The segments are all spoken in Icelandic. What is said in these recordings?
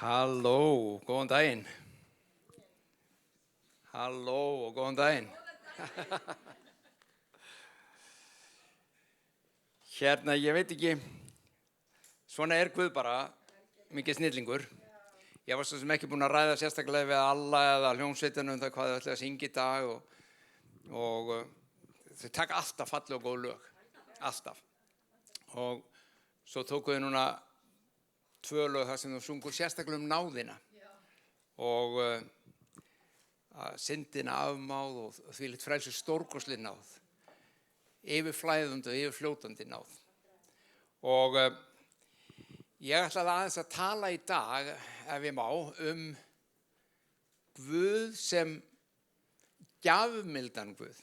Halló, góðan daginn. Halló og góðan daginn. Ég veit ekki, svona Guð bara, mikið snillingur. Ég var svo sem ekki búinn að ræða sérstaklega við alla eða hljómsveitina það hvað þau ætla að syngja í dag og þau taka alltaf falleg og góð lög, alltaf. Og svo tóku þau núna 2 lög þar sem þau sungu sérstaklega náðina og syndina afmáð og þvílíkt frelsi stórkostleg náð, yfirflæðandi og yfirfljótandi náð. Og ég ætlaði aðeins að tala í dag, ef ég má, Guð sem gjafmildan Guð.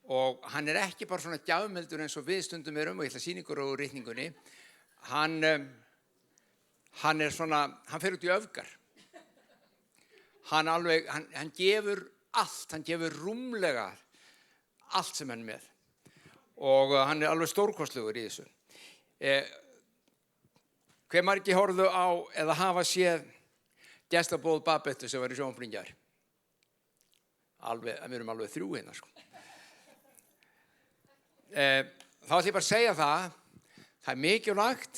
Og hann ekki bara svona gjafmildur eins og við stundum og ég ætla að sýna ykkur á ritningunni. Hann fer út í öfgar. Hann gefur allt, hann gefur rúmlega allt sem hann með. Og hann alveg stórkostlegur í þessu. Hve margir horfðu á eða hafa séð gestaboð Babettu sem var í sjónvarpinu í gær? Við erum alveg 3 hérna, sko. Þá ætla ég bara að segja það er mikilvægt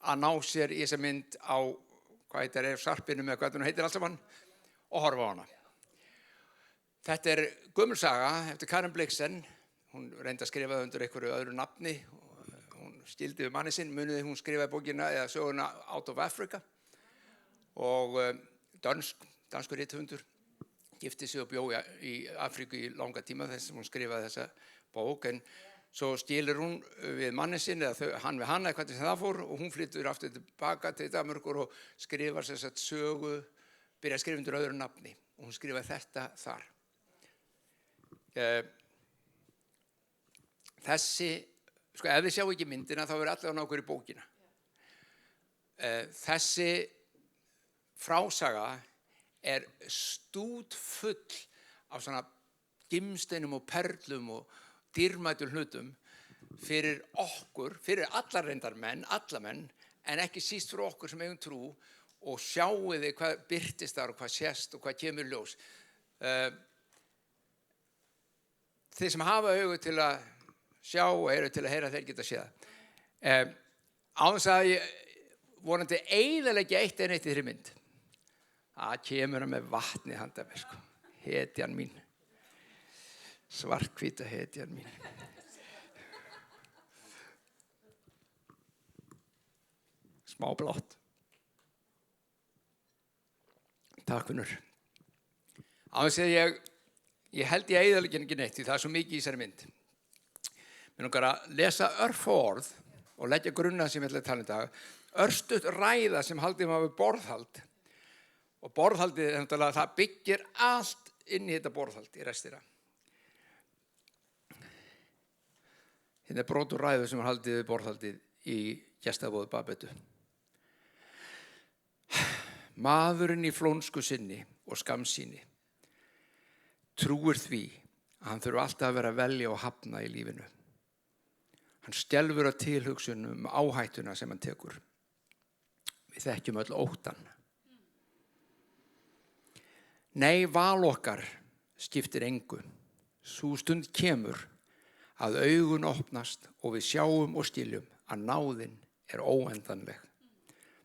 að ná sér í þessa mynd á, hvað heitir sarpinu með hvað hún heitir allt saman, og horfa á hana. Þetta gömul saga eftir Karen Blixen. Hún reyndi að skrifa undir einhverju öðru nafni. Hún skildi við manni sinn, muniði hún skrifaði bókina eða söguna Out of Africa. Og danskur rithöfundur gifti sig og bjó í Afríku í langa tíma þess sem hún skrifaði þessa bók. En svo skilur hún við manni sinn eða hann við hana, eitthvað sem það fór, og hún flyttur aftur tilbaka til Danmerkur og skrifar sem sagt sögu, byrja að skrifa undir öðru nafni og hún skrifaði þetta þar. Þessi, sko ef þið sjá ekki myndina þá allir á nákvæmur í bókina. Þessi frásaga stútfull af svona gimsteinum og perlum og dýrmætum hlutum fyrir okkur, fyrir allar reyndar menn, alla menn, en ekki síst fyrir okkur sem eigum trú og sjáiði hvað birtist þar og hvað sést og hvað kemur ljós. Þeir sem hafa augu til að sjá og eru til að heyra þeir geta séð. Á þess að ég vonandi eyðileggja eitt í þeirri mynd. Það kemur með vatni handa mér, sko. Hetjan mín. Svarthvíta hetjan mín. Smá blátt. Takk fyrir. Á þess að ég held ég eyðileggja ekki neitt því það svo mikið í þessari mynd. Mér langar að lesa örfá orð og leggja grunna sem ég ætla að tala í dag. Örstutt ræða sem haldið maður við borðhald. Og borðhaldið, það byggir allt inn í þetta borðhald í restina. Hérna brot úr ræðu sem haldið við borðhaldið í gestaboði Babettu. Maðurinn í flónsku sinni og skammsýni trúir því að hann þurfi alltaf að vera að velja og hafna í lífinu. Hann skelfur af tilhugsunum áhættuna sem hann tekur. Við þekkjum öll óttann. Nei, val okkar skiptir engu. Sú stund kemur að augun opnast og við sjáum og skiljum að náðin óendanleg.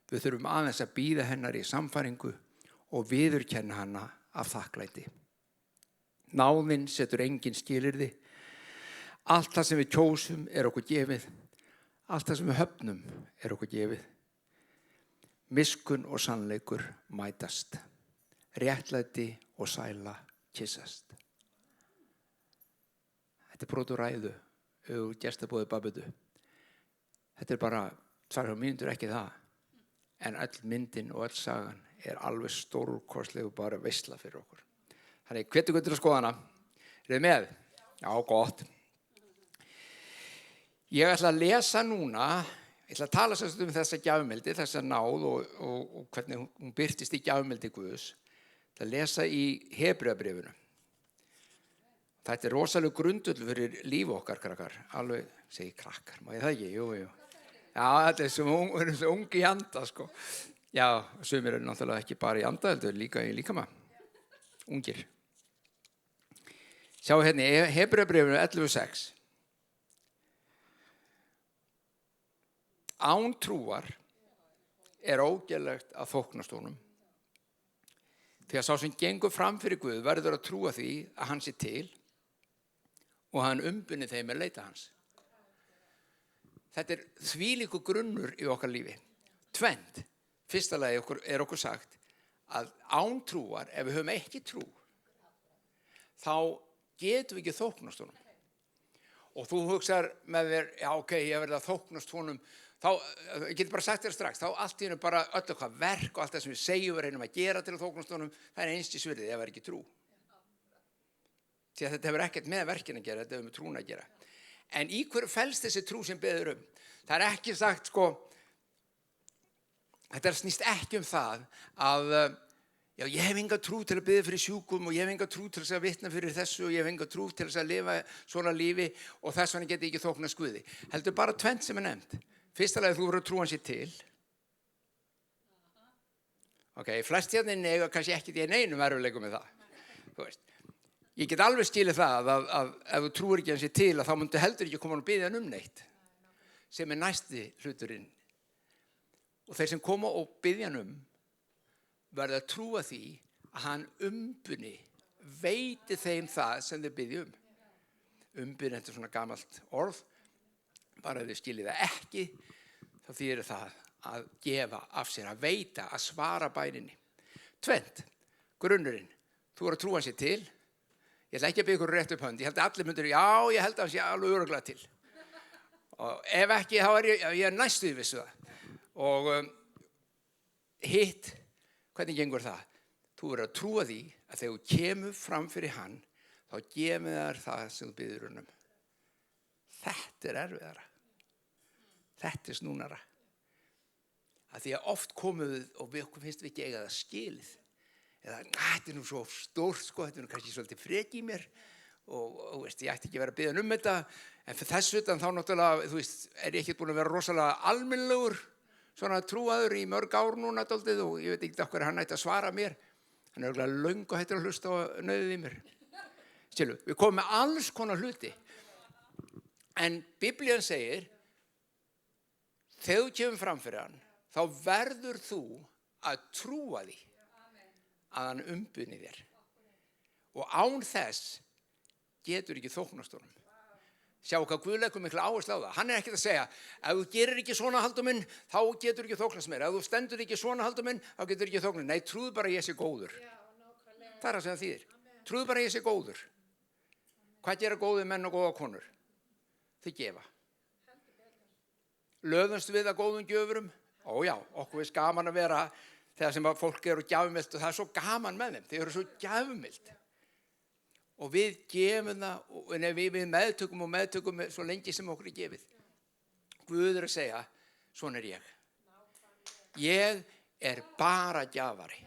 Við þurfum aðeins að bíða hennar í samfæringu og viðurkenna hana af þakklæti. Náðin setur engin skilyrði. Allt það sem við kjósum okkur gefið. Allt það sem við höfnum okkur gefið. Miskunn og sannleikur mætast. Réttlæti og sæla kyssast. Þetta brot úr ræðu úr gestaboði Babettu. Þetta bara 2 mínútur, ekki það. En öll myndin og öll sagan alveg stórkostleg og bara veisla fyrir okkur. Þannig, hvetur til að skoða hana. Þið með? Já, gott. Ég ætla að lesa núna, ég ætla að tala þessa gjafmildi, þessa náð og hvernig hún birtist í gjafmildi Guðs. Ég ætla að lesa í Hebreabréfinu. Þetta rosalega grundvöll fyrir líf okkar, krakkar. Alveg, segi krakkar, má ég það ekki? Jú. Já, þetta svo ungi janda, sko. Já, sumir náttúrulega ekki bara í anda, heldur líka í líkama. Ungir. Sjá hérna í Hebreubréfinu 11:6. Án trúar ógerlegt að þóknast honum. Því að sá sem gengur fram fyrir Guð verður að trúa því að hann sé til og hann umbuni þeim leita hans. Þetta þvílíkur grunnur í okkar lífi. Tvennt. Fyrsta lagi okkur sagt að án trúar, ef við höfum ekki trú, þá getum við ekki þóknast honum. Og þú hugsar með þér, já ok, ég verði að þóknast honum, þá, ég get bara sagt þér strax, þá allt í hennu bara öll okkar verk og allt það sem við segjum við reynum að gera til að þóknast honum, það einskis virði ef það ekki trú. Því að þetta hefur ekkert með verkin að gera, þetta hefur með trúna að gera. En í hverju felst þessi trú sem beður Það ekki sagt, þetta snýst ekki það að já, ég hef enga trú til að biðja fyrir sjúkum og ég hef enga trú til að vitna fyrir þessu og ég hef enga trú til að lifa svona lífi og þess vegna geti ekki þóknast Guði. Heldur bara tvennt sem nefnt. Fyrsta lagi þú verður að trúa hann sér til. Ok, flest hérna eiga kannski ekkert í neinum erfiðleikum með það. Þú veist. Ég get alveg skilið það að ef þú trúir ekki hann sér til að þá myndu heldur ekki koma og biðja hann neitt. Sem næsti hluturinn. Og þeir sem koma og biðja hann verða að trúa því að hann umbuni, veiti þeim það sem þeir biðja Umbuni, þetta svona gamalt orð, bara ef þið skiljið það ekki, þá þýðir það að gefa af sér, að veita, að svara bæninni. Tvennt, grunnurinn, þú að trúa hann sér til, ég ætla ekki að byggja ykkur rétt upp hönd, ég held að allir myndir, já, ég held að hann sé alveg örugglega til. Og ef ekki, þá ég næstu því vissu það. Og hitt, hvernig gengur það? Þú verður að trúa því að þegar þú kemur fram fyrir hann, þá gefur þér það sem þú biður um. Þetta erfiðara. Þetta snúnara. Að því að oft komum við og við okkur finnst við ekki eiga það skilið. Eða, þetta nú svo stórt, þetta nú kannski svolítið freki í mér og veist, ég ætti ekki að vera að biðja þetta. En fyrir þessu utan þá náttúrulega, þú veist, ég ekki búin að vera rosalega almennilegur svona trúaður í mörg ár núna dálítið og ég veit ekki okkur hann ætti að svara mér. Hann örugglega löngu hættur að hlusta og nauðið í mér. Skilu, við komum með alls konar hluti. En Biblían segir, þegar þú kemur fram fyrir hann, þá verður þú að trúa því að hann umbuni þér. Og án þess getur ekki þóknast honum. Sjá hvað Guð leggur mikla áherslu á það. Hann ekkert að segja, ef þú gerir ekki svona Halldór minn, þá getur ekki þóknast mér. Ef þú stendur ekki svona Halldór minn, þá getur ekki þóknast. Nei, trúðu bara að ég sé góður. Það að segja þýðir. Trúðu bara að ég sé góður. Hvað gera góðir menn og góða konur? Þau gefa. Löðumst við að góðum gjöfurum? Ó já, okkur er gaman að vera þegar sem að fólk eru gjafmilt og það svo gaman með þeim. Þau eru svo gjafmilt. Og við gefum það, og við meðtökum svo lengi sem okkur gefið. Guð að segja, svona ég. Ég bara gjafari.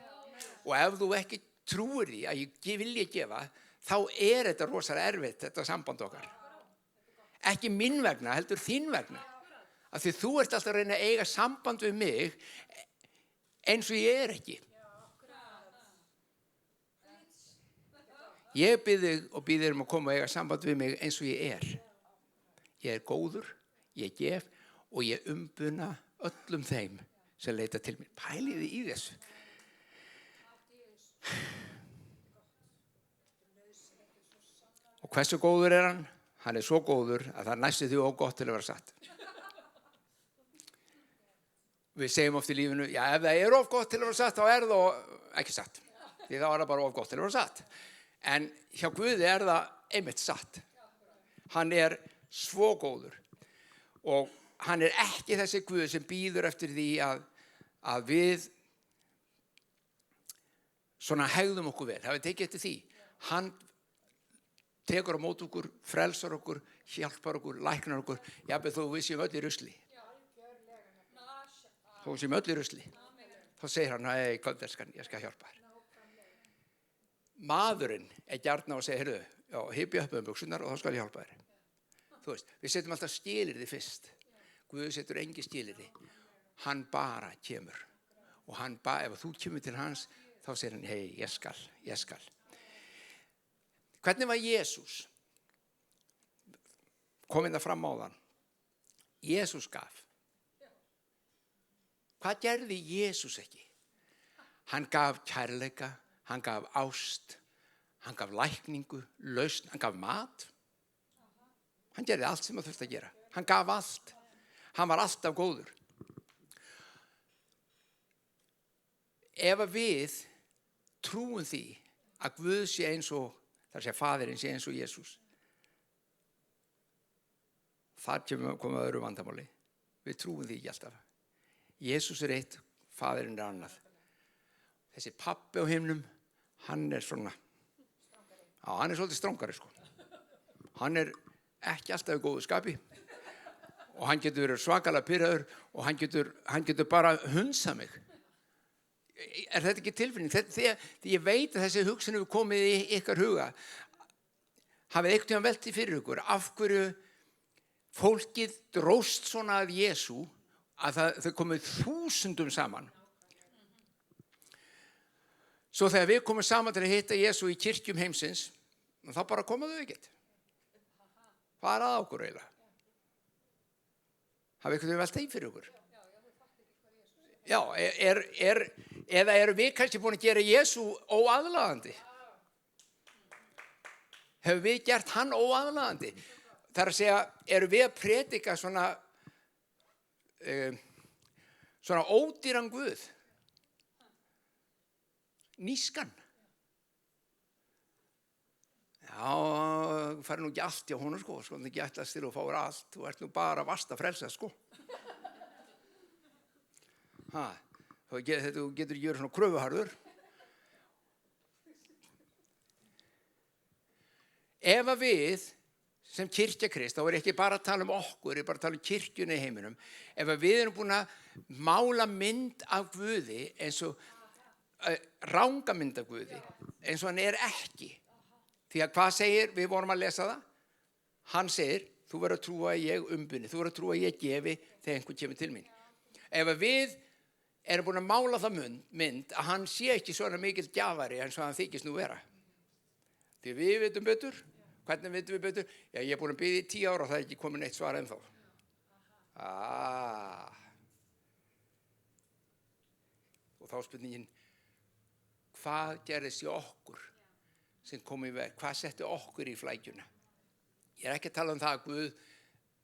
Og ef þú ekki trúir því að ég vilja gefa, þá þetta rosalega erfitt, þetta samband okkar. Ekki minn vegna, heldur þín vegna. Af því þú ert alltaf að reyna að eiga samband við mig eins og ég ekki. Ég bið þig og bið þér að koma og eiga samband við mig eins og ég Ég góður, ég gef og ég umbuna öllum þeim sem leita til mér. Pæliði í þessu. Og hversu góður hann? Hann svo góður að það næstu því ógott til að vera satt. Við segjum oft í lífinu, já ef það of gott til að vera satt, þá það ekki satt. Því þá það bara of gott til að vera satt. En hjá Guði það einmitt satt. Hann svo góður. Og hann ekki þessi Guð sem bíður eftir því að við svona hegðum okkur vel. Hafið tekið eftir því. Hann tekur á móti okkur, frelsar okkur, hjálpar okkur, læknar okkur. Jafnvel þó við séum öll í rusli. Þó við séum öll í rusli. Þá segir hann, nei, kvöldelskan, ég skal hjálpa þér. Maðurinn gjarna og segir, heyrðu, já, hypja upp buxurnar og þá skal ég hjálpa þér. Þú veist, við setjum alltaf skilyrði fyrst. Guð setur engi skilyrði. Hann bara kemur. og ef þú kemur til hans, þá segir hann, hei, ég skal. Hvernig var Jesús? Komið það fram á þann. Jesús gaf. Hvað gerði Jesús ekki? Hann gaf kærleika, hann gaf ást, hann gaf lækningu, lausn, hann gaf mat. Hann gerði allt sem hann þurfti að gera. Hann gaf allt. Hann var alltaf góður. Ef við trúum því að Guð sé eins og, þar sé Faðirinn sé eins og Jesús, þar komum öðru vandamáli. Við trúum því ekki alltaf. Jesús er eitt, Faðirinn er annað. Þessi pabbi á himnum, hann er svona, hann er svolítið strangari sko. Hann er ekki alltaf í góðu skapi og hann getur verið svakalega pirraður og hann getur bara hunsað mig. Er þetta ekki tilfinning? Því ég veit að þessi hugsun hefur komið í ykkar huga. Hafið einhvern tímann velt því fyrir ykkur af hverju fólkið dróst svona að Jesú að þau komið 1000 saman. Svo þegar við komum saman til að hitta Jesú í kirkjum heimsins, þá bara koma þau ekkert. Hvað er að okkur eiginlega? Hafið einhvern veginn velt því fyrir ykkur? Já, eða eru við kannski búin að gera Jesú óaðlaðandi? Hefur við gert hann óaðlaðandi? Það er að segja, eru við að predika svona ódýran Guð? Nískan? Já, fari nú ekki allt hjá honum sko, það ekki ætlast til og fáir allt, þú ert nú bara vast að frelsa sko. Þú getur ekki verið svona kröfuharður. Ef að við sem kirkja Krist, þá er ekki bara að tala um okkur, ég er bara að tala um kirkjuna í heiminum, ef að við erum búin að mála mynd af Guði eins og ranga mynd af Guði, eins og hann er ekki. Því að hvað segir, við vorum að lesa það, hann segir, þú verður að trúa að ég umbuni, þú verður að trúa að ég gefi þegar einhver kemur til mín. Ef að við erum búin að mála það mynd að hann sé ekki svona mikill gjafari eins og hann þykist nú vera. Því við vitum betur, hvernig vitum við betur? Já, ég er búin að biðja í 10 ára og það er ekki komin eitt svar ennþá. Og þá spurningin, hvað gerðist í okkur sem kom í veg? Hvað setti okkur í flækjuna? Ég er ekki að tala um það að Guð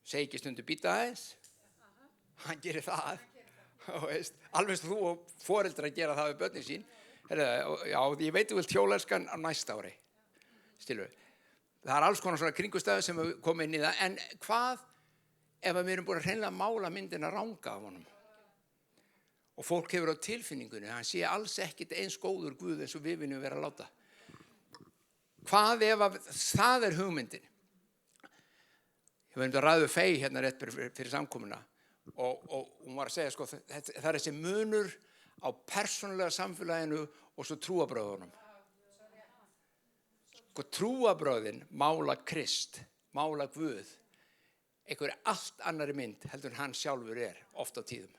segi ekki stundu býta aðeins. Hann gerir það. Alveg þú og foreldrar gera það við börnin sín. Já, ég veit þú vilt hjólelskan á næsta ári. Stilu. Það er alls konar svona kringustæður sem kom inn í það. En hvað ef við erum búin að hreinlega mála myndina ranga af honum? Og fólk hefur á tilfinningunni, hann sé alls ekkit eins góður Guð eins og við viljum vera að láta. Hvað ef það er hugmyndin? Ég var að ræða Fey hérna rétt fyrir samkomuna og hún var að segja, sko, það er þessi munur á persónulega samfélaginu og svo trúarbröðunum. Sko, trúarbröðin mála Krist, mála Guð, einhverju allt annari mynd heldur en hann sjálfur er oft á tíðum.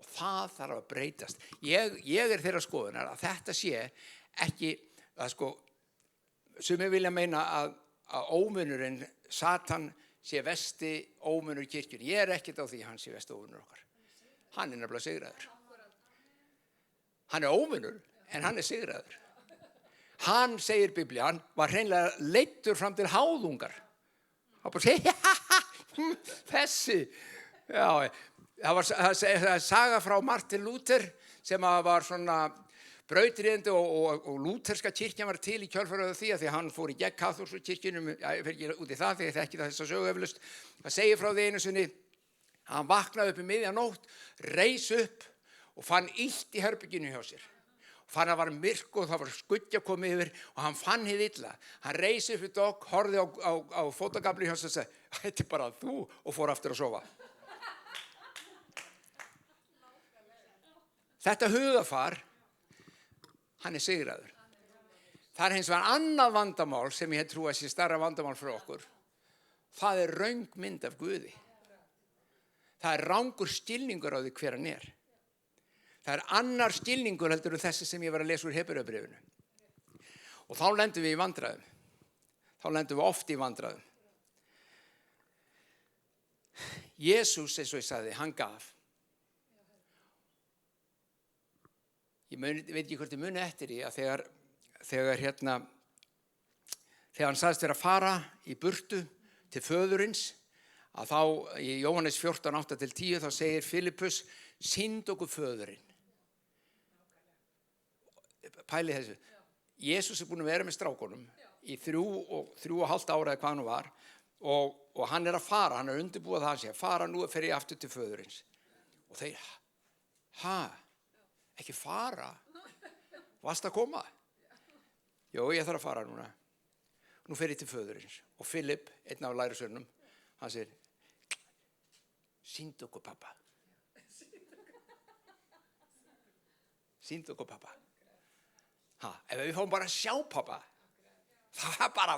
Og það þarf að breytast. Ég er þeirra skoðunar að þetta sé ekki, að sko, sumir vilja meina að ómunurinn, Satan, sé versti ómunur kirkjunni. Ég er ekkert á því hann sé versti ómunur okkar. Hann er nefnilega sigraður. Hann er ómunur, en hann er sigraður. Hann, segir Biblían, var hreinlega leiddur fram til háðungar. Hann bara segir, þessi. Já, það er saga frá Martin Luther sem var svona brautryðjandi og lúterska kirkjan var til í kjölfarið því að því hann fór í gegn kaþólsku kirkjunum, ég fer ekki út í það því ég þekki það þess að sögu eflaust. Það segir frá því einu sinni, hann vaknaði upp í miðjanótt, reis upp og fann illt í herberginu hjá sér. Fann að var myrk og það var skuggja komið yfir og hann fann hið illa. Hann reis upp í dogg, horfði á fótagafli hjá sér og sagði, þetta er bara þú, og fór aftur að sofa. Þetta hugafar, hann er sigraður. Það er hins vegar annað vandamál sem ég trúi að sé stærra vandamál fyrir okkur. Það er röng mynd af Guði. Það er rangur skilningur á því hver hann er. Það annar skilningur heldur þessi sem ég var að lesa úr Hebreubréfinu. Og þá lendum við í vandræðum. Þá lendum við oft í vandræðum. Jesús, eins og ég sagði, hann gaf. Ég veit ekki hvort ég muni eftir því að þegar hann sagðist vera að fara í burtu til föðurins, að þá í Jóhannes 14, 8-10 þá segir Filippus, sýnd okkur föðurinn. Pæli þessu. Jesús búinn að vera með strákunum í 3,5 ára eða hvað hann var og hann að fara, hann undirbúið það hann sé að fara, nú fer ég aftur til föðurins. Og þeir, ekki fara? Varst að koma? Jó, ég þarf að fara núna. Nú fer ég til föðurins. Og Filipp, einn af lærisveinunum, hann segir, sýndu okkur pappa. Sýndu okkur pappa. Ef við fáum bara að sjá pappa, það bara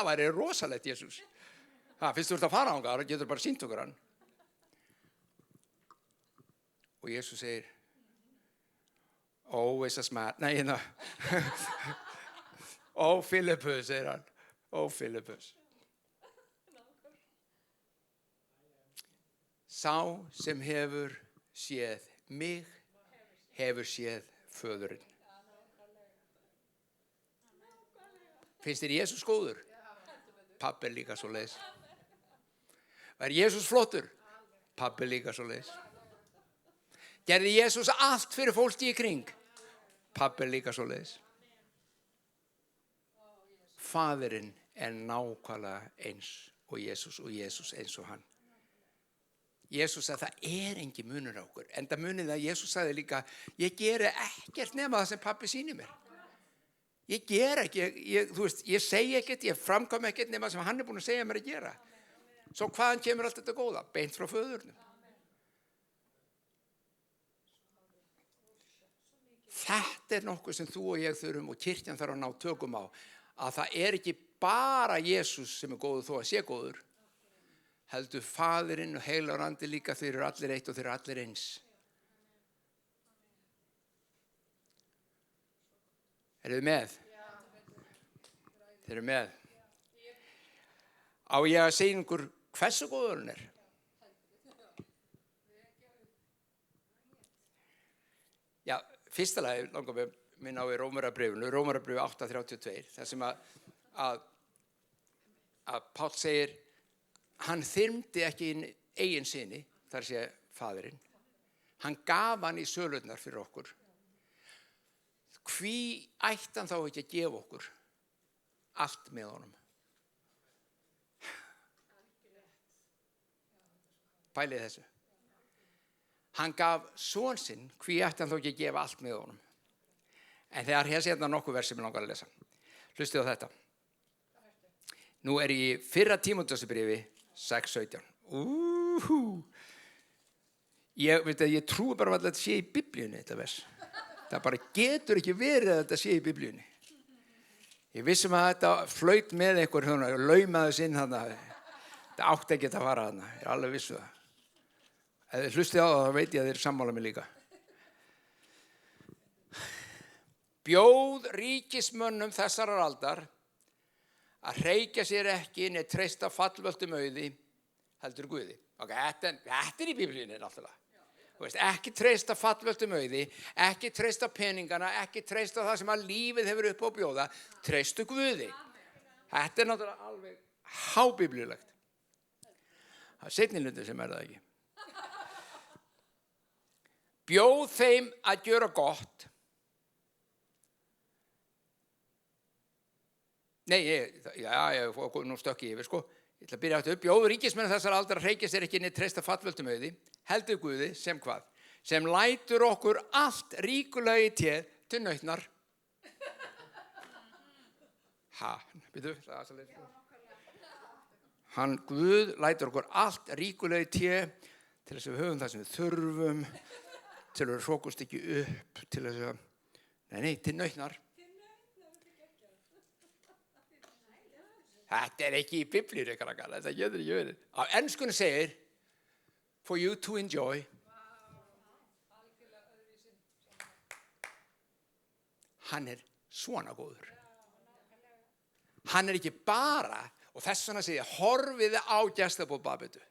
væri rosalegt, Jesús. Fyrst þú ert að fara ángar, getur bara sýnt okkur hann. Og Jesús segir, is a smart. Nei, Filippus, segir hann. Filippus. Sá sem hefur séð mig, hefur séð föðurinn. Finnst þér Jesús góður? Pabbi líka svoleiðis. Var Jesús flottur? Pabbi líka svoleiðis. Gerði Jesús allt fyrir fólki í kring? Pabbi líka svoleiðis. Faðirinn nákvæmlega eins og Jesús eins og hann. Jesús sagði það engin munur á okkur. Enda munið að Jesús sagði líka, ég geri ekkert nema það sem pabbi sýnir mér. Ég ger ekki, ég segi ekkert, ég framkvæm ekkert nema sem hann búinn að segja mér að gera. Svo hvaðan kemur allt þetta góða? Beint frá föðurnum. Þetta nokkuð sem þú og ég þurfum og kirkjan þarf að ná tökum á. Að það ekki bara Jesús sem góður þó að sé góður. Heldur Faðirinn og Heilagur Andi líka, þeir eru allir eitt og þeir eru allir eins. Eru þið með? Þeir eru með. Á ég að segja ykkur hversu góður hann er? Já, fyrsta lagi langar við minna á í Rómarbréfinu 8:32, þar sem að Páll segir, hann þyrmdi ekki inn eigin syni, þar sé Faðirinn. Hann gaf hann í sölurnar fyrir okkur. Hví ætti hann þá ekki að gefa okkur allt með honum? Pælið þessu. Hann gaf son sinn, hví ætti hann þá ekki að gefa allt með honum? En þegar hér sé þetta nokkuð vers sem ég langar að lesa. Hlustið á þetta. Nú ég í 1. Tímóteusbréfi 6:17. Ég trúi bara að þetta sé í Biblíunni, þetta vers. Það bara getur ekki verið að þetta sé í Biblíunni. Ég vissum að þetta flaut með einhver laumaði sinn þarna. Þetta átti ekki að fara þarna. Ég alveg vissu það. Ef þið hlustið á það, þá veit ég að þið sammála mig líka. Bjóð ríkismönnum þessarar aldar að hreykja sér ekki né treysta fallvöltum auði, heldur Guði. Þetta í Biblíunni náttúrulega. Ekki treysta fallvöltum auði, ekki treysta peningana, ekki treysta það sem að lífið hefur upp á að bjóða, treystu Guði. Þetta náttúrulega alveg hábiblíulegt. Það seinni hluti sem það ekki. Bjóð þeim að gjöra gott. Nei, nú stökk ég yfir, sko. Ég ætla að byrja aftur. Bjóð ríkismenn þessar aldar hreykja sér ekki né treysta fallvöltum auði, heldur Guði sem hvað? Sem lætur okkur allt ríkulega í té til nautnar. Hann Guð lætur okkur allt ríkulega í té til þess að við höfum það sem við þurfum, til að við hrókust ekki upp, til þess að, til nautnar. Þetta ekki í Biblíunni, krakkar. Þetta getur ekki verið. Á enskunni segir, for you to enjoy. hann svona góður. Hann ekki bara, og þess vegna segja, horfiði á gestabóð Babeldu.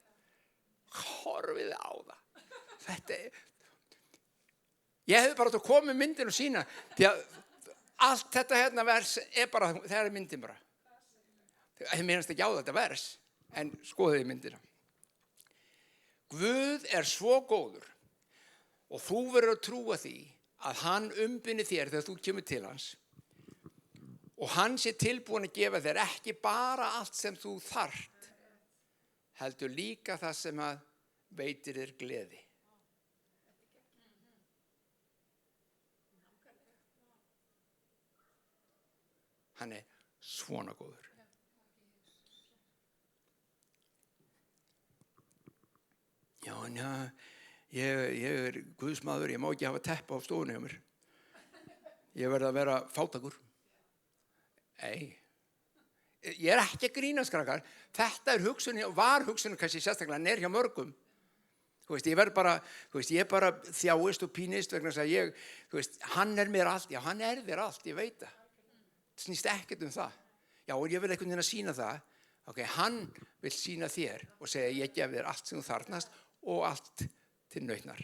Horfiði á það. Þetta ég hefði bara átt að koma með myndin og sína, því að allt þetta hérna vers bara, það myndin bara. Ég minnast ekki á þetta vers, en skoðiði myndina. Guð svo góður og þú verður að trúa því að hann umbynni þér þegar þú kemur til hans og hann sé tilbúin að gefa þér ekki bara allt sem þú þarft, heldur líka það sem að veitir þér gleði. Hann svona góður. Já, ég guðsmaður, ég má ekki hafa teppa á stofunni hjá mér. Ég verð að vera fátækur. Nei. Ég ekki að grínast, krakkar. Þetta hugsunin, var hugsunin kannski sérstaklega hjá mörgum. Þú veist, ég verð bara, þú veist, ég bara þjáist og pínist vegna þess að ég, þú veist, hann mér allt. Já, hann þér allt, ég veit það. Það snýst ekkert það. Já, og ég vil einhvern veginn að sýna það. Ok, hann vil sýna þér og segja, ég gef þér allt sem þú þarfnast og allt til nautnar.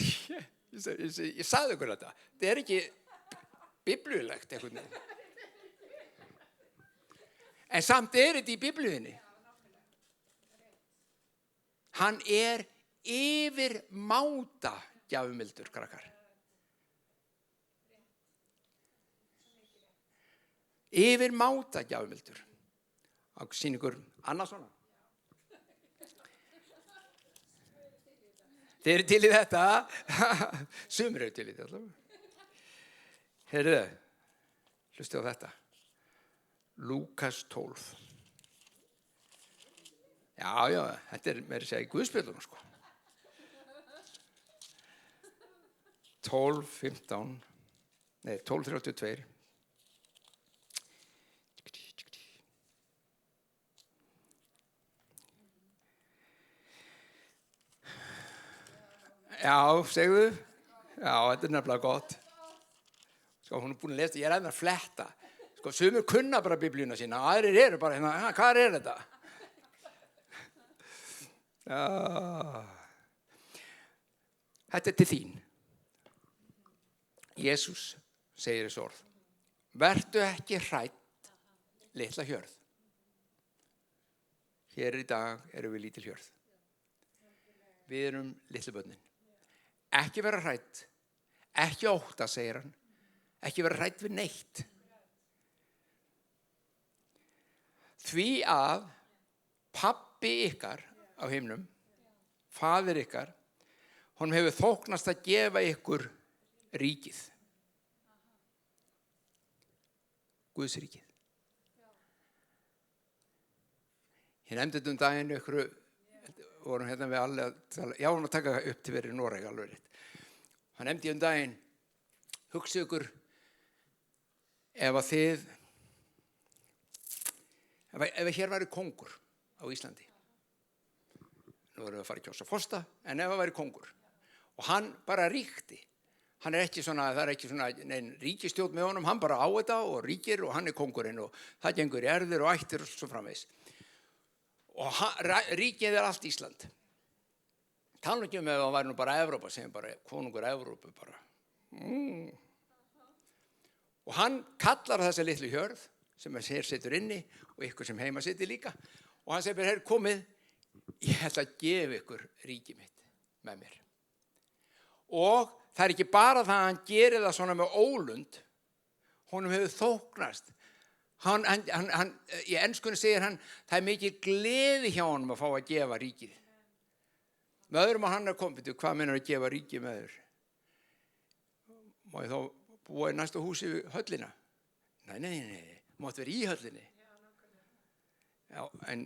Ég sagði ykkur þetta. Það ekki biblíulegt einhvern veginn. En samt þetta í biblíunni. Hann yfir máta gjafmildur, krakkar. Yfir máta gjafmildur. Á sýningur annað svona. Þeir til í þetta. Sumir til í þetta. Heyrðu, hlustið á þetta. Lúkas 12. Já, þetta meira að segja í Guðspjöllunum, sko. 12:32. Já, segðu. Já, þetta nefnilega gott. Sko, hún búin að lesa, ég enn að fletta. Sko, sumir kunna bara biblíuna sína, aðrir bara hérna, hvað þetta? Já. Þetta til þín. Jesús segir þessu orð. Vertu ekki hrædd, litla hjörð. Hér í dag erum við lítil hjörð. Við erum litlu börnin. Ekki vera hrædd, ekki ótta, segir hann. Ekki vera hrædd við neitt. Því að pabbi ykkar á himnum, faðir ykkar, honum hefur þóknast að gefa ykkur ríkið. Guðs ríkið. Ég nefndi þetta daginn ykkur, vorum hérna við allir að tala, já, hann að taka upp til verið í Noreg alveg rétt. Hann nefndi daginn, hugsið ykkur ef að þið, ef hér væri kóngur á Íslandi. Nú erum við að fara að kjósa fosta, en ef það væri kóngur. Og hann bara ríkti. Hann ekki svona, það ekki svona nein ríkistjórn með honum, hann bara á þetta og ríkir og hann kóngurinn og það gengur í erfðir og ættir og svo framvegis. Og ríkið allt Ísland. Tala ekki ef það væri nú bara Evrópa, sem bara konungur Evrópu bara. Og hann kallar þessa litlu hjörð sem hér situr inni og ykkur sem heima situr líka. Og hann segir, herr, komið, ég ætla að gefa ykkur ríkið mitt með mér. Og það ekki bara það að hann gerir það svona með ólund, honum hefur þóknast. Í enskunni segir hann, það mikið gleði hjá honum að fá að gefa ríkið. Með öðrum að hann komið, hvað meinar að gefa ríkið með þér? Má ég þá búa í næsta húsi við höllina? Nei, mátt vera í höllinni. Já, en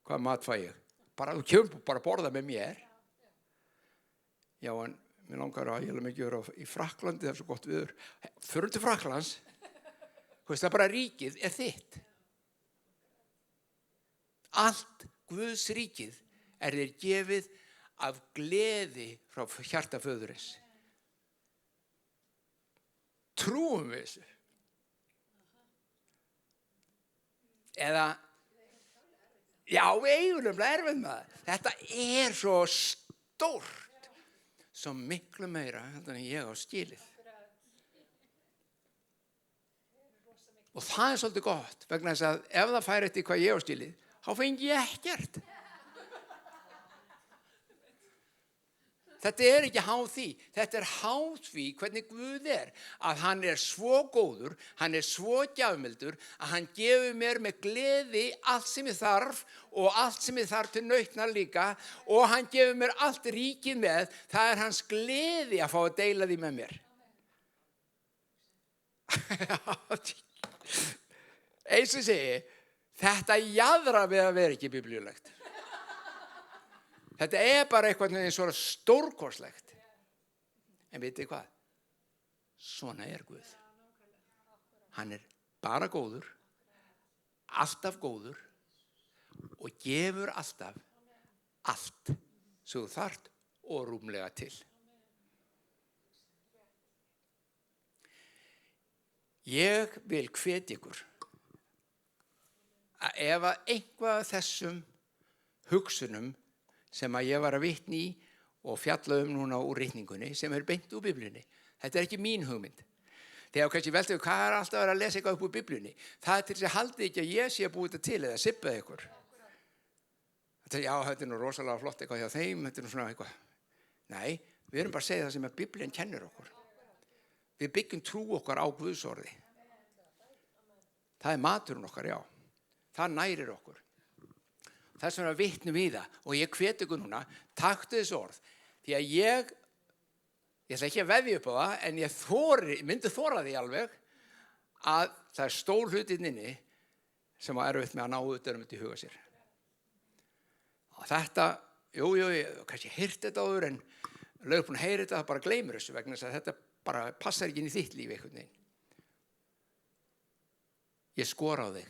hvað mat fæ ég? Bara þú kemur bara að borða með mér. Já, en mér langar að ég mikið vera í Frakklandi, það svo gott viður. Förum til Frakklands. Það bara ríkið þitt. Allt Guðs ríkið þér gefið af gleði frá hjarta föðurins. Trúum við þessu? Eða, já, við eigum nefnilega erfið með það. Þetta svo stórt, svo miklu meira heldur en ég á skilið. Og það svolítið gott, vegna þess að ef það fær eftir hvað ég á skilið, þá fengi ég ekkert. Þetta ekki háð því, þetta háð því hvernig Guð að hann svo góður, hann svo gjafmildur, að hann gefur mér með gleði allt sem ég þarf og allt sem ég þarf til nautnar líka og hann gefur mér allt ríkið með, það hans gleði að fá að deila því með mér. Eins og segi, þetta jaðrar við að vera ekki biblíulegt. Þetta bara eitthvað svona stórkostlegt. En vitið hvað? Svona Guð. Hann bara góður, alltaf góður og gefur alltaf allt sem þú þarft og rúmlega til. Ég vil hvetja ykkur að ef eitthvað af þessum hugsunum sem að ég var að vitna í og fjalla núna úr ritningunni sem beint úr Biblíunni. Þetta ekki mín hugmynd. Þegar kannski veltu hvað alltaf að vera að lesa eitthvað upp úr Biblíunni. Það til þess að haldið ekki að ég sé að búið þetta til eða sippaði ykkur. Já, þetta nú rosalega flott eitthvað hjá þeim, þetta nú svona eitthvað. Nei, við erum bara að segja það sem að Biblían kennir okkur. Við byggjum trú okkar á Guðs orði. Það maturinn okkar, já. Það nærir okkur. Þess vegna vitnum við það og ég hvet ykkur núna, taktu þessu orð. Því að ég ætla ekki að veðja upp á það, en ég myndi þora því alveg að það stór hlutinn inni sem erfitt með að ná utan þetta í huga sér. Og þetta, ég kannski heyrt þetta áður en lögur búin að heyra þetta, það bara gleymir þessu vegna þess að þetta bara passar ekki inn í þitt líf einhvern veginn. Ég skora á þig.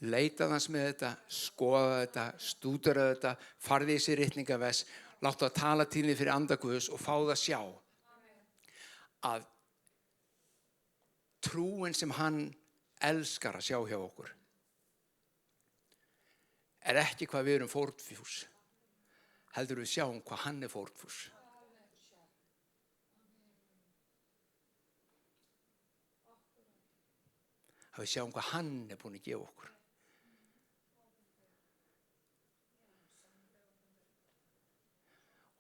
Leita þess með þetta, skoða þetta, stúdera þetta, farði í sér ritningavess, láttu að tala til þig fyrir anda Guðs og fá það sjá að trúin sem hann elskar að sjá hjá okkur ekki hvað við erum fórnfús, heldur við sjáum hvað hann fórnfús. Að við sjáum hvað hann búin að gefa okkur.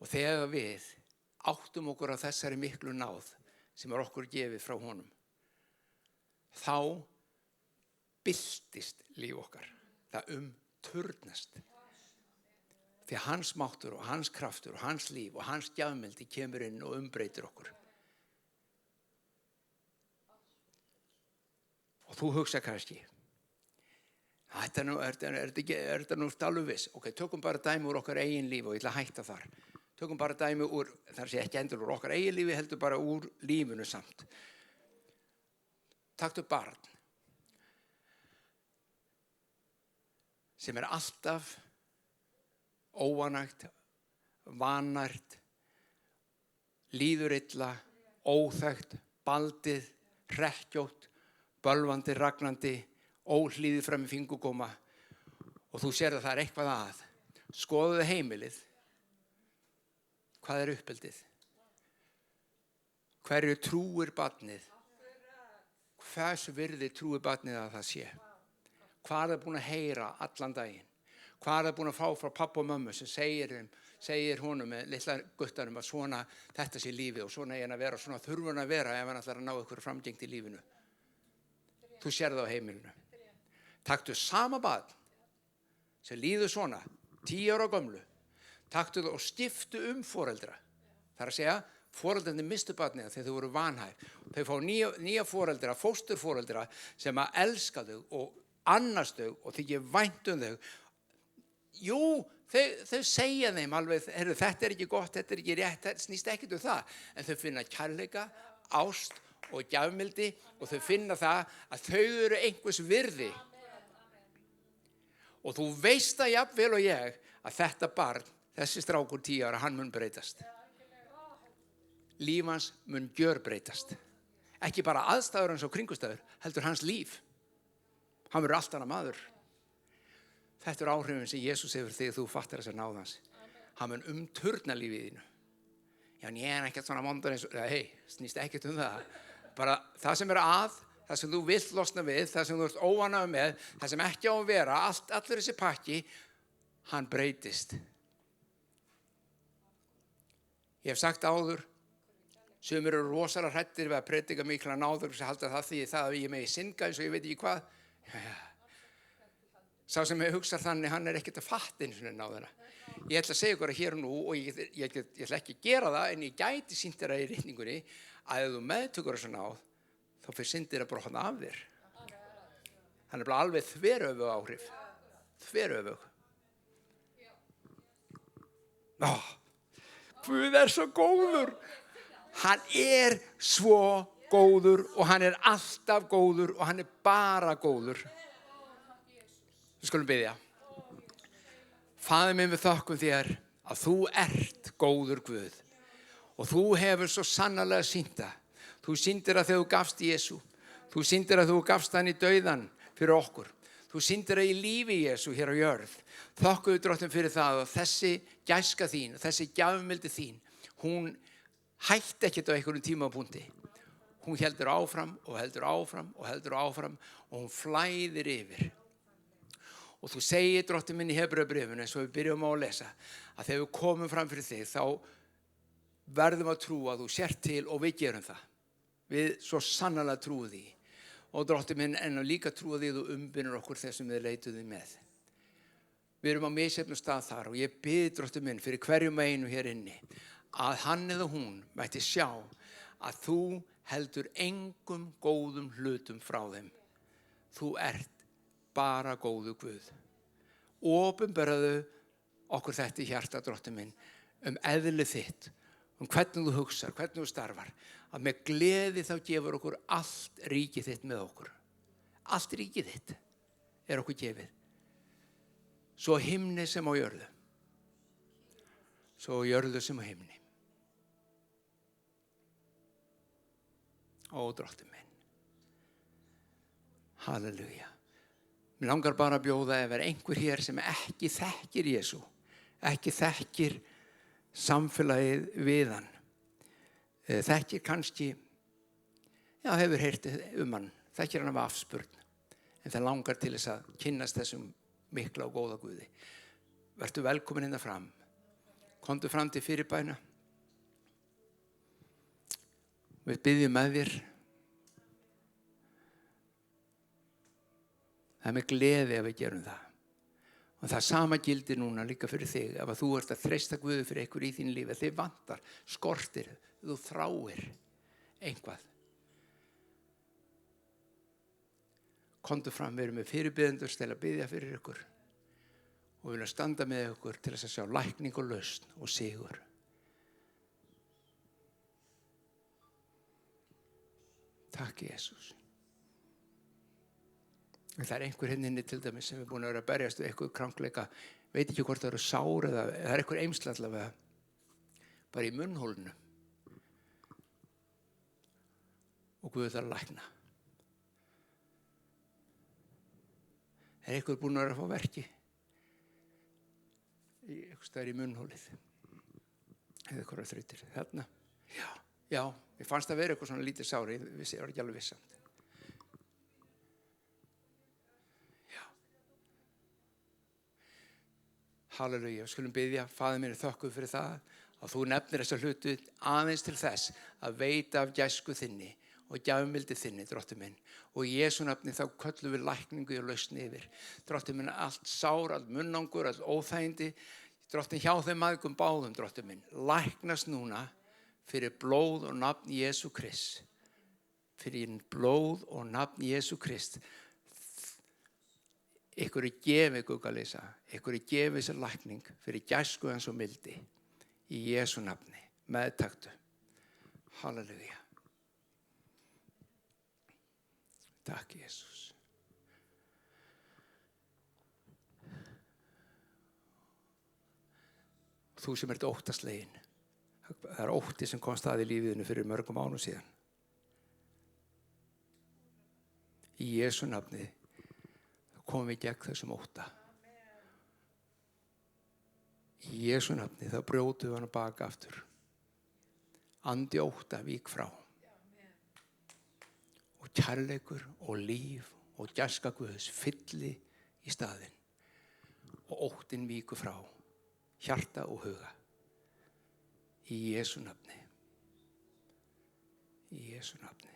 Og þegar við áttum okkur á þessari miklu náð sem okkur gefið frá honum, þá byltist líf okkar. Það turnast. Því að hans máttur og hans kraftur og hans líf og hans gjafmildi kemur inn og umbreytir okkur. Og þú hugsa kannski, þetta nú alveg viss. Ok, tökum bara dæmi úr okkar eigin lífi og ég ætla að hætta þar. Tökum bara dæmi úr, þar sé ekki endur úr okkar eigin lífi, heldur bara úr lífinu samt. Taktu barn sem alltaf óanægt, vanært, líður illa, óþekkt, baldið, hrekkjótt, bölvandi, ragnandi, óhlýðið fram í fingurgóma og þú sér að það eitthvað að. Skoðuðu heimilið. Hvað uppeldið? Hverju trúir barnið? Hversu virði trúir barnið að það sé? Hvað búin að heyra allan daginn? Hvað búin að fá frá pappa og mömmu sem segir honum með litla guttanum að svona þetta sé lífið og svona hann að vera, svona þurfa hann að vera ef hann ætlar að ná ykkur framgengt í lífinu. Þú sér það á heimilinu. Taktu sama barn sem líður svona, 10 ára gömlu, taktu það og skiptu foreldra. Það að segja, foreldrarnir mistu barnið þegar þau voru vanhæf. Þau fá nýja foreldra, fósturforeldra sem að elska þau og annast þau og þykir vænt þau. Jú, þau segja þeim alveg, þetta ekki gott, þetta ekki rétt, þetta snýst ekkert það. En þau finna kærleika, ást og gjafmildi og þau finna það að þau eru einhvers virði. Og þú veist það jafnvel og ég að þetta barn, þessi strákur 10 ára, hann mun breytast. Líf hans mun gjörbreytast. Ekki bara aðstæður hans og kringustæður, heldur hans líf. Hann verður allt annað maður. Þetta áhrifin sem Jesús hefur þegar þú fattar þess að náða hans. Hann mun umturna lífið þínu. Já, en ég ekkert svona mondur eins og, hei, snýst ekkert það. Bara það sem það sem þú vilt losna við, það sem þú ert óánægður með, það sem ekki á að vera, allur þessi pakki, hann breytist. Ég hef sagt áður, sumir eru rosalega hræddir við að predika mikla náður sem halda það því það að ég megi synga eins og ég veit ekki hvað. Sá sem hugsar þannig, hann ekkert að fatta eins og náðuna. Ég ætla að segja ykkur hér og nú og ég ætla ekki að gera það en ég gæti sýnt þér í ritningunni að ef þú meðtökur þessu náð þá fyrir syndir að brotna af þér. Hann bara alveg þveröfug áhrif. Þveröfug. Guð svo góður. Hann svo góður og hann alltaf góður og hann bara góður. Við skulum biðja. Faðir minn, við þökkum þér að þú ert góður Guð og þú hefur svo sannarlega sýnt það. Þú sýndir að þegar þú gafst Jesú. Þú sýndir að þú gafst hann í dauðan fyrir okkur. Þú sýndir að í lífi Jesú hér á jörð. Þökkum við Drottinn fyrir það og þessi gæska þín, þessi gjafmildi þín, hún hætti ekkert á einhverjum tímapunkti. Hún heldur áfram og heldur áfram og heldur áfram og hún flæðir yfir. Og þú segir, Drottinn minn, í Hebreubréfinu, eins og við byrjum á að lesa, að þegar við komum fram fyrir þig, þá verðum að trúa að þú sért til og við gerum það. Við svo sannarlega trúum því. Og Drottinn minn, en líka trúa því að þú umbynir okkur þessum við leituðum með. Við erum á misjafnum stað þar og ég bið, Drottinn minn, fyrir hverjum einu hér inni, að hann eða hún mætti sjá að þú heldur engum góðum hlutum frá þeim. Þú ert bara góðu Guð. Opinberaðu okkur þetta í hjarta, Drottinn minn, eðli þitt, hvernig þú hugsar, hvernig þú starfar, að með gleði þá gefur okkur allt ríkið þitt með okkur. Allt ríkið þitt okkur gefið. Svo á himni sem á jörðu. Svo á jörðu sem á himni. Ó, Drottinn minn. Halleluja. Mér langar bara að bjóða ef einhver hér sem ekki þekkir Jesú, ekki þekkir samfélagið við hann, þekkir kannski, hefur heyrt hann, þekkir hann af afspurn, en það langar til þess að kynnast þessum mikla og góða Guði. Vertu velkomin hérna fram. Komdu fram til fyrirbæna. Við biðjum með þér. Það með gleði að við gerum það. Og það sama gildir núna líka fyrir þig. Ef þú ert að þreysta Guði fyrir einhver í þín lífi, þig vantar, skortir, þú þráir einhvað. Komdu fram, við erum með fyrirbiðendur til að biðja fyrir ykkur. Og við viljum standa með ykkur til þess að sjá lækning og lausn og sigur. Takk, Jesús. Það einhver inni til dæmis sem búin að vera að berjast við eitthvað krankleika, veit ekki hvort það eru sár eða það einhver eymsla allavega bara í munnhólinu og Guð þarf að lækna. Einhver búin að vera að fá verki einhvers staðar í munnhólið eða eitthvað þrautir þarna. Já, ég fannst að vera eitthvað svona lítið sári, ég var ekki alveg vissamt. Halleluja, við skulum biðja, Faðir minn, þökkum fyrir það að þú nefnir þessa hluti aðeins til þess að veita af gæsku þinni og gjafmildi þinni, Drottinn minn. Og í Jesú nafni þá köllum við lækningu og lausn yfir. Drottinn minn, allt sár, allt munnangur, allt óþægindi, Drottinn hjá þeim aðgum báðum, Drottinn minn, læknast núna fyrir blóð og nafn Jesú Krist. Fyrir blóð og nafn Jesú Krist. Ykkur gefið guggalisa, ykkur gefið sér lækning fyrir gæsku hans og mildi í Jesú nafni, meðtaktu. Halleluja. Takk, Jesús. Þú sem ert óttaslegin, það ótti sem komst að í lífiðinu fyrir mörgum ánum síðan. Í Jesú nafni komum við gegn þessum ótta. Í Jesú nafni þá brjótum við hann baka aftur. Andi ótta vík frá. Og kærleikur og líf og gæska Guðs fylli í staðinn. Og óttinn víkur frá hjarta og huga. Í Jesú nafni. Í Jesú nafni.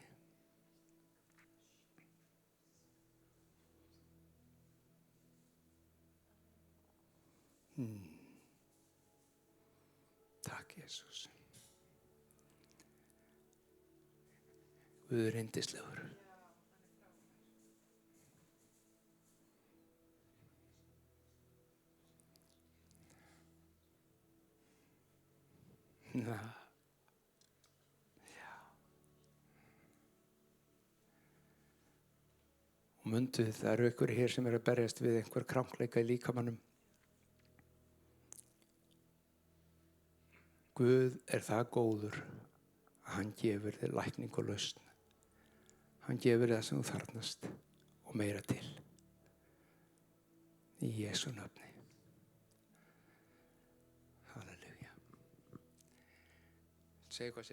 Takk, Jesús. Guð er yndislegur. Já. Og mundu, það eru ykkur hér sem eru að berjast við einhver krankleika í líkamannum. Guð er það góður að hann gefur þér lækning og lausn. Hann gefur það sem þú þarfnast og meira til. Í Jesú nafni. Halleluja. Segðu hvað sér.